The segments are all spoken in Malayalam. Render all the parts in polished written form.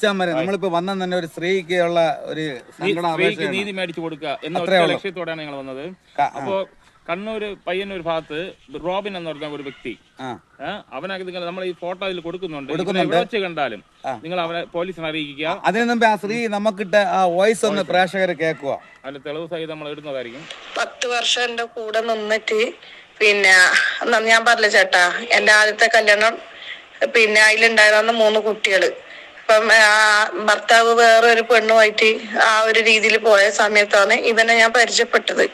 നമ്മളിപ്പോ വന്ന തന്നെ ഒരു സ്ത്രീക്കുള്ള ഒരു നീതി മേടിച്ചു കൊടുക്കുക എന്ന ലക്ഷ്യത്തോടെയാണ് ഞങ്ങൾ വന്നത്. അപ്പോ കണ്ണൂർ പയ്യന്നൂർ ഭാഗത്ത് റോബിൻ എന്ന് പറഞ്ഞ ഒരു വ്യക്തി, അവനൊക്കെ നിങ്ങൾ നമ്മൾ ഈ ഫോട്ടോ അതിൽ കൊടുക്കുന്നുണ്ട്. എവിടെ വെച്ച് കണ്ടാലും നിങ്ങൾ അവനെ പോലീസിനെ അറിയിക്കുക. അതിനു മുമ്പ് ആ സ്ത്രീ നമുക്കിട്ട ആ വോയിസ് ഒന്ന് പ്രേക്ഷകരെ കേൾക്കുക. അതിന്റെ തെളിവ് സഹിതം നമ്മൾ ഇടുന്നതായിരിക്കും. 10 വർഷം എന്റെ കൂടെ നിന്നിട്ട് പിന്നെ ഞാൻ പറഞ്ഞില്ല ചേട്ടാ, എന്റെ ആദ്യത്തെ കല്യാണം പിന്നെ അതിലുണ്ടായിരുന്ന 3 കുട്ടികള്. അപ്പം ഭർത്താവ് വേറെ ഒരു പെണ്ണുമായിട്ട് ആ ഒരു രീതിയിൽ പോയ സമയത്താണ് ഇവനെ ഞാൻ പരിചയപ്പെട്ടത്.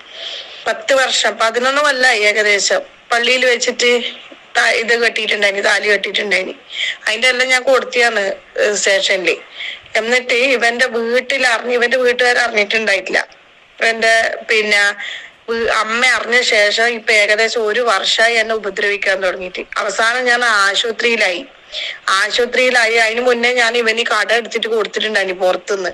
10 വർഷം 11 കൊല്ലമായി ഏകദേശം. പള്ളിയിൽ വെച്ചിട്ട് ഇത് കെട്ടിയിട്ടുണ്ടായിന്, താലി കെട്ടിയിട്ടുണ്ടായിന്. അതിന്റെ എല്ലാം ഞാൻ കൊടുത്തിയാണ് സ്റ്റേഷനില്. എന്നിട്ട് ഇവന്റെ ഇവന്റെ വീട്ടുകാർ അറിഞ്ഞിട്ടുണ്ടായിട്ടില്ല. ഇവന്റെ പിന്നെ അമ്മ അറിഞ്ഞ ശേഷം ഇപ്പൊ ഏകദേശം 1 വർഷമായി എന്നെ ഉപദ്രവിക്കാൻ തുടങ്ങിയിട്ട്. അവസാനം ഞാൻ ആശുപത്രിയിലായി. അതിന് മുന്നേ ഞാൻ ഇവന് കട എടുത്തിട്ട് കൊടുത്തിട്ടുണ്ടായിന് പുറത്തുനിന്ന്.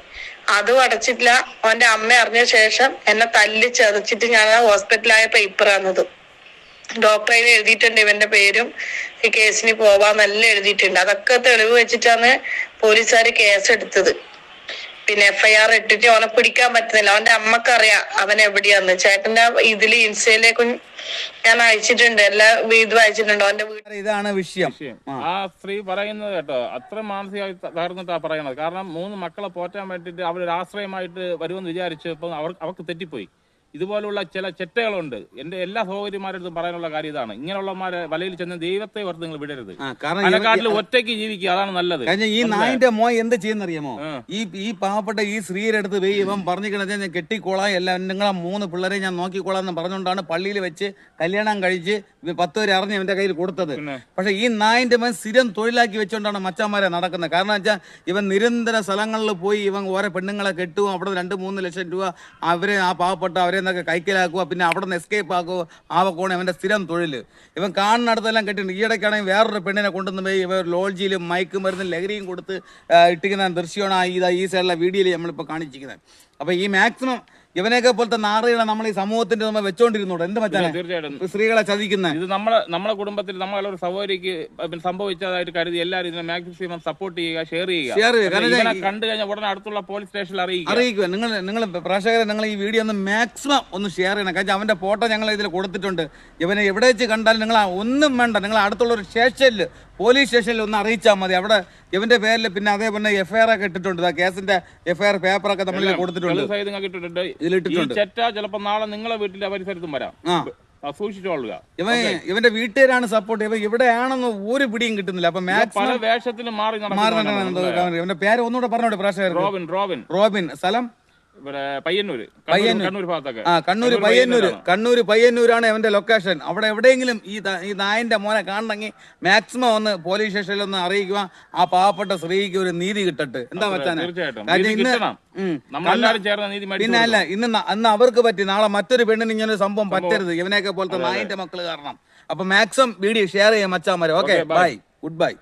അതും അടച്ചിട്ടില്ല. അവന്റെ അമ്മ അറിഞ്ഞ ശേഷം എന്നെ തല്ലി ചതച്ചിട്ട് ഞാൻ ഹോസ്പിറ്റലായ പേപ്പറാണത്. ഡോക്ടറിൽ എഴുതിയിട്ടുണ്ട് ഇവന്റെ പേരും ഈ കേസിന് പോവാന്നെല്ലാം എഴുതിയിട്ടുണ്ട്. അതൊക്കെ തെളിവ് വെച്ചിട്ടാണ് പോലീസുകാര് കേസ് എടുത്തത്. പിന്നെ FIR ഇട്ടിട്ട് അവനെ പിടിക്കാൻ പറ്റുന്നില്ല. അവന്റെ അമ്മക്കറിയാം അവൻ എവിടെയാന്ന്. ചേട്ടന്റെ ഇതില് ഇൻസ്റ്റയിലേക്കും ഞാൻ അയച്ചിട്ടുണ്ട്, എല്ലാ വീടും അയച്ചിട്ടുണ്ട്. അവന്റെ വീട് ഇതാണ് വിഷയം. ആ സ്ത്രീ പറയുന്നത് കേട്ടോ, അത്ര മാനസികമായി തകർന്നിട്ടാ പറയണത്. കാരണം 3 മക്കളെ പോറ്റാൻ വേണ്ടിയിട്ട് അവരൊരു ആശ്രയമായിട്ട് വരുമെന്ന് വിചാരിച്ചപ്പോൾ അവർക്ക് തെറ്റിപ്പോയി. ഇതുപോലുള്ള ചില ചെറ്റകളുണ്ട്. എന്റെ എല്ലാ സഹോദരിമാരടുത്തും പറയാനുള്ള കാര്യം ഇതാണ്. ഇങ്ങനെയുള്ളമാരെ വലയിൽ ചെന്ന് ദൈവത്തെ ഓർത്ത് നിങ്ങൾ വിടരുത്. അതിനെക്കാട്ടിൽ ഒറ്റയ്ക്ക് ജീവിക്കുക, അതാണ് നല്ലത്. ഈ നായിന്റെ മോൻ എന്ത് ചെയ്യുന്നറിയാമോ? ഈ പാവപ്പെട്ട ഈ സ്ത്രീയുടെ അടുത്ത് പോയി ഇവൻ പറഞ്ഞിരിക്കണത് ഞാൻ കെട്ടിക്കോളാം, എല്ലാം നിങ്ങളെ 3 പിള്ളേരെ ഞാൻ നോക്കിക്കോളാം എന്ന് പറഞ്ഞുകൊണ്ടാണ് പള്ളിയിൽ വെച്ച് കല്യാണം കഴിച്ച് 10 പേര് അറിഞ്ഞ് ഇവന്റെ കയ്യിൽ കൊടുത്തത്. പക്ഷെ ഈ നായിന്റെ മോൻ സ്ഥിരം തൊഴിലാക്കി വെച്ചുകൊണ്ടാണ് മച്ചാന്മാരെ നടക്കുന്നത്. കാരണം വെച്ചാൽ ഇവൻ നിരന്തര സ്ഥലങ്ങളിൽ പോയി ഇവൻ ഓരോ പെണ്ണുങ്ങളെ കെട്ടും, അവിടെ 2-3 ലക്ഷം രൂപ അവരെ ആ പാവപ്പെട്ട അവരെ എന്നൊക്കെ കൈക്കലാക്കുക, പിന്നെ അവിടെ നിന്ന് എസ്കേപ്പ് ആക്കുക. ആവക്കോണെ അവന്റെ സ്ഥിരം തൊഴിൽ. ഇവൻ കാണുന്നിടത്തെല്ലാം കെട്ടിട്ടുണ്ട്. ഈയിടയ്ക്കാണെങ്കിൽ വേറൊരു പെണ്ണിനെ കൊണ്ടുവന്ന് പോയി ഇവർ ലോഡ്ജിയിലും മയക്ക് മരുന്നും ലഹരിയും കൊടുത്ത് ഇട്ടിക്കുന്ന ദൃശ്യമാണ് ഈ സൈഡിലെ വീഡിയോയിൽ നമ്മളിപ്പോൾ കാണിച്ചിരിക്കുന്നത്. അപ്പൊ ഈ മാക്സിമം ഇവനെയൊക്കെ പോലത്തെ നാറുകളെ നമ്മൾ ഈ സമൂഹത്തിന്റെ നമ്മൾ വെച്ചോണ്ടിരുന്നോട് എന്ത് പറ്റാ സ്ത്രീകളെ ചതിക്കുന്ന ഇത് നമ്മളെ കുടുംബത്തിൽ നമ്മളൊരു സഹോദരിക്ക് സംഭവിച്ചതായിട്ട് കരുതി എല്ലാവരും ഇതിനെ മാക്സിമം സപ്പോർട്ട് ചെയ്യുക, ഷെയർ ചെയ്യുക. കണ്ടു കഴിഞ്ഞാൽ ഉടനെ അടുത്തുള്ള പോലീസ് സ്റ്റേഷനിൽ അറിയിക്കുക. നിങ്ങൾ പ്രേക്ഷകരെ നിങ്ങൾ ഈ വീഡിയോ ഒന്ന് മാക്സിമം ഒന്ന് ഷെയർ ചെയ്യണം. കാരണം അവന്റെ ഫോട്ടോ ഞങ്ങൾ ഇതിൽ കൊടുത്തിട്ടുണ്ട്. ഇവനെ എവിടെ വെച്ച് കണ്ടാലും നിങ്ങൾ ഒന്നും വേണ്ട, നിങ്ങൾ അടുത്തുള്ള ഒരു സ്റ്റേഷനിൽ പോലീസ് സ്റ്റേഷനിൽ ഒന്ന് അറിയിച്ചാൽ മതി. അവിടെ ഇവന്റെ പേരിൽ പിന്നെ അതേപോലെ FIR ഒക്കെ ഇട്ടിട്ടുണ്ട്. കേസിന്റെ FIR പേപ്പറൊക്കെ നമ്മൾ കൊടുത്തിട്ടുണ്ട്. ചിലപ്പോ നാളെ നിങ്ങളെ വീട്ടിലെ പരിസരത്തും വരാം. സൂക്ഷിച്ചോളുക. ഇവന്റെ വീട്ടുകാരാണ് സപ്പോർട്ട്. ഇവിടെയാണെന്ന് ഒരു പിടിയും കിട്ടുന്നില്ല. അപ്പൊ പല വേഷത്തിലും മാറി ഇവന്റെ പേര് ഒന്നുകൂടെ പറഞ്ഞോട്ടെ പ്രേക്ഷകർ. റോബിൻ. സ്ഥലം പയ്യന്നൂർ ഭാഗത്തൊക്കെ. കണ്ണൂര് പയ്യന്നൂരാണ് അവന്റെ ലൊക്കേഷൻ. അവിടെ എവിടെയെങ്കിലും ഈ നായന്റെ മോനെ കാണണമെങ്കിൽ മാക്സിമം ഒന്ന് പോലീസ് സ്റ്റേഷനിൽ ഒന്ന് അറിയിക്കുക. ആ പാവപ്പെട്ട സ്ത്രീക്ക് ഒരു നീതി കിട്ടട്ടെ. എന്താ പറ്റാൻ? പിന്നെ അല്ല, അന്ന് അവർക്ക് പറ്റി, നാളെ മറ്റൊരു പെണ്ണിന് ഇങ്ങനെ ഒരു സംഭവം പറ്റരുത്. ഇവനെയൊക്കെ പോലത്തെ നായന്റെ മക്കള് കാരണം. അപ്പൊ മാക്സിമം വീഡിയോ ഷെയർ ചെയ്യാൻ മച്ചാമാരെ. Okay, bye, good by.